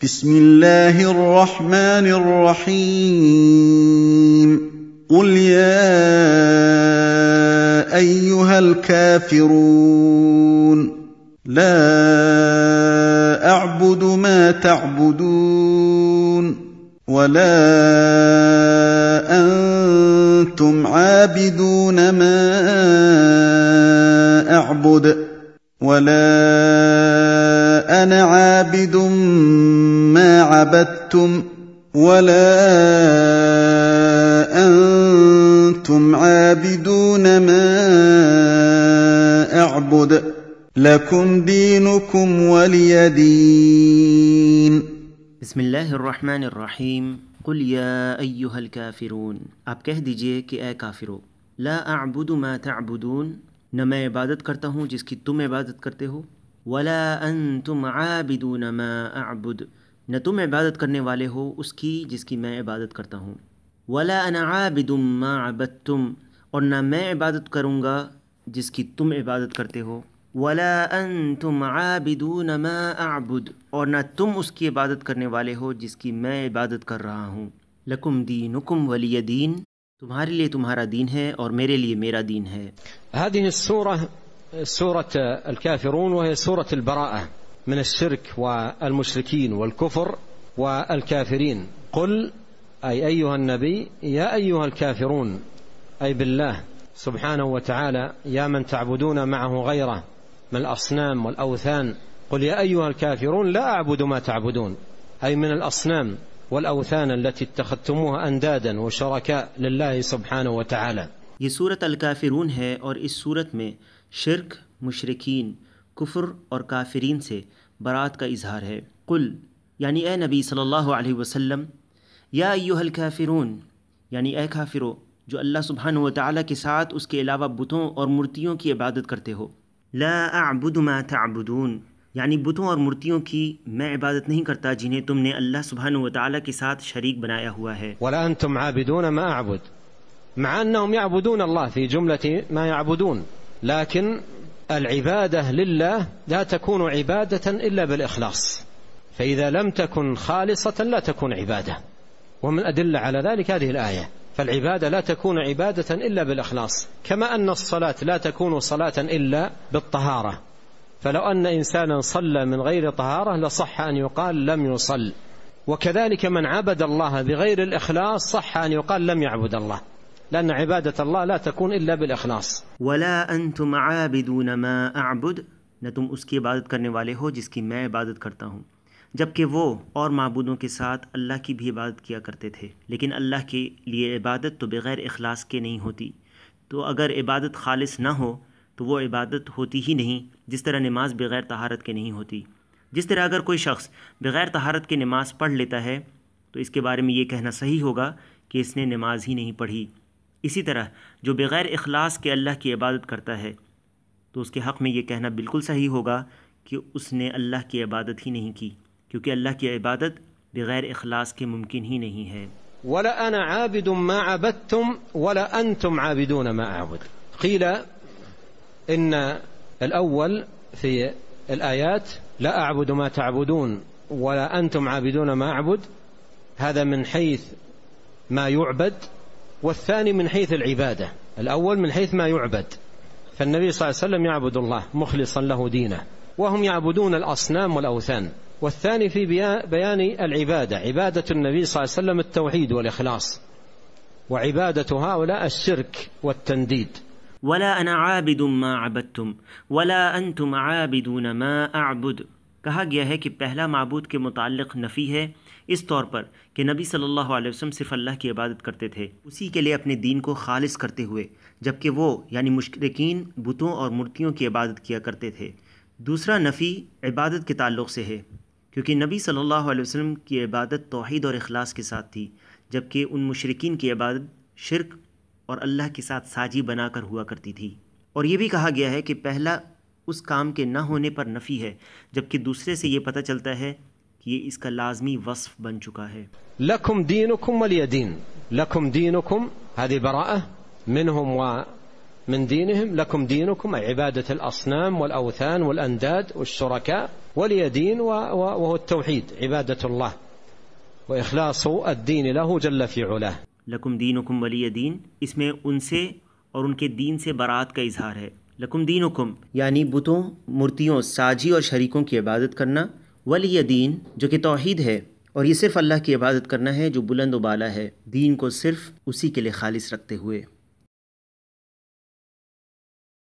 बिस्मिल्लाहिर रहमानिर रहीम। कुल या अय्युहल काफिरून ला अअबुदु मा तअबुदून वला अंतुम आबिदून मा अअबुद वला अना आबिदुम मा अबदतुम वला अंतुम आबिदून मा अअबुद लकुम दीनुकुम वलिय दीन। बिस्मिल्लाहिर्रहमानिर्रहीम। कुल या अय्युहल काफिरून, आप कह दीजिए कि ए काफिरो, ला अअबुदु मा तअबुदून, न मैं इबादत करता हूँ जिसकी तुम इबादत करते हो, वला अंतुम आबिदून मा अअबुद, न तुम इबादत करने वाले हो उसकी जिसकी मैं इबादत करता हूँ, वला अना आबिदुम मा अबदतुम, और न मैं इबादत करूँगा जिसकी तुम इबादत करते हो, वला अंतुम आबिदून मा अअबुद, और न तुम उसकी इबादत करने वाले हो जिसकी मैं इबादत कर रहा हूँ। लकुम दीनुकुम वलिय दीन, तुम्हारे लिए तुम्हारा दीन है और मेरे लिए मेरा दीन है। هذه السورة سورة الكافرون، وهي سورة البراءة من الشرك والمشركين والكفر والكافرين. قل أي أيها النبي يا أيها الكافرون، أي بالله سبحانه وتعالى، يا من تعبدون معه غيره من الأصنام والأوثان. قل يا أيها الكافرون لا أعبد ما تعبدون، أي من الأصنام والأوثان التي اتخذتموها أندادا وشركاء لله سبحانه وتعالى. ये सूरत अल-काफिरून है और इस सूरत में शिर्क, मुशरिकीन, कुफ्र और काफिरीन से बरात का इजहार है। कुल यानी ए नबी सल्लल्लाहु अलैहि वसल्लम, या अय्युहल काफिरून यानी ए काफिरो जो अल्लाह सुब्हानहु व तआला के साथ उसके अलावा बुतों और मूर्तियों की इबादत करते हो। ला अअबुदु मा तअबुदून यानी बुतों और मूर्तियों की मैं इबादत नहीं करता जिन्हें तुमने अल्लाह सुब्हानहु व तआला के साथ शरीक बनाया हुआ है। वला अंतुम आबिदून मा अअबुद, مع أنهم يعبدون الله في جملة ما يعبدون، لكن العبادة لله لا تكون عبادة إلا بالإخلاص، فإذا لم تكن خالصة لا تكون عبادة. ومن أدل على ذلك هذه الآية، فالعبادة لا تكون عبادة إلا بالإخلاص، كما أن الصلاة لا تكون صلاة إلا بالطهارة، فلو أن إنسانا صلى من غير طهارة لصح أن يقال لم يصل، وكذلك من عبد الله بغير الإخلاص صح أن يقال لم يعبد الله، لأن عبادة الله لا تكون إلا بالإخلاص. ولا أنتم عابدون ما أعبد, न तुम उसकी इबादत करने वाले हो जिसकी मैं इबादत करता हूँ, जबकि वो और माबूदों के साथ अल्लाह की भी इबादत किया करते थे। लेकिन अल्लाह के लिए इबादत तो बग़ैर इखलास के नहीं होती, तो अगर इबादत खालिस ना हो तो वो इबादत होती ही नहीं, जिस तरह नमाज बग़ैर तहारत के नहीं होती। जिस तरह अगर कोई शख्स बग़ैर तहारत के नमाज पढ़ लेता है तो इसके बारे में ये कहना सही होगा कि इसने नमाज ही नहीं पढ़ी। इसी तरह जो बग़ैर इखलास के अल्लाह की इबादत करता है तो उसके हक़ में ये कहना बिल्कुल सही होगा कि उसने अल्लाह की इबादत ही नहीं की, क्योंकि अल्लाह की इबादत बग़ैर इखलास के मुमकिन ही नहीं है। वला अना आबिदुम मा अबदतुम वला अंतुम आबिदून मा अअबुद। क़ील इन الأول في الآيات لا أعبد ما تعبدون ولا أنتم عابدون ما أعبد، هذا من حيث ما يعبد، والثاني من حيث العبادة. الأول من حيث ما يعبد، فالنبي صلى الله عليه وسلم يعبد الله مخلصا له دينه، وهم يعبدون الأصنام والأوثان. والثاني في بيان العبادة، عبادة النبي صلى الله عليه وسلم التوحيد والإخلاص، وعبادة هؤلاء الشرك والتنديد. वला अना आबिदुम मा अबदतुम वला अंतुम आबिदून मा अअबुद, कहा गया है कि पहला माबूद के मुताल्लिक़ नफ़ी है इस तौर पर कि नबी सल्लल्लाहु अलैहि वसल्लम सिर्फ़ अल्लाह की इबादत करते थे, उसी के लिए अपने दीन को खालिस करते हुए, जबकि वो यानी मुशरिकीन बुतों और मूर्तियों की इबादत किया करते थे। दूसरा नफ़ी इबादत के ताल्लुक़ से है, क्योंकि नबी सल्लल्लाहु अलैहि वसल्लम की इबादत तौहीद और इखलास के साथ थी, जबकि उन मुशरिकीन की इबादत शिर्क और अल्लाह के साथ साजी बनाकर हुआ करती थी। और ये भी कहा गया है कि पहला उस काम के न होने पर नफ़ी है, जबकि दूसरे से ये पता चलता है कि ये इसका लाजमी वस्फ बन चुका है। लकुम दीनुकुम वलिय दीन, लकुम दीनुकुम, हदी बराअह मिनहुम من دينهم لكم دينكم، أي عبادة الأصنام والأوثان والأنداد والشركاء، ولي دين وهو التوحيد، عبادة الله وإخلاص الدين له जल्ल في علاه। लकुम दीनुकुम वलिय दीन, इसमें उनसे और उनके दीन से बरात का इजहार है। लकुम दीनुकुम यानी बुतों, मूर्तियों, साजी और शरीकों की इबादत करना, वलिय दीन जो कि तौहीद है और ये सिर्फ अल्लाह की इबादत करना है जो बुलंद व बाला है, दीन को सिर्फ उसी के लिए खालिस रखते हुए।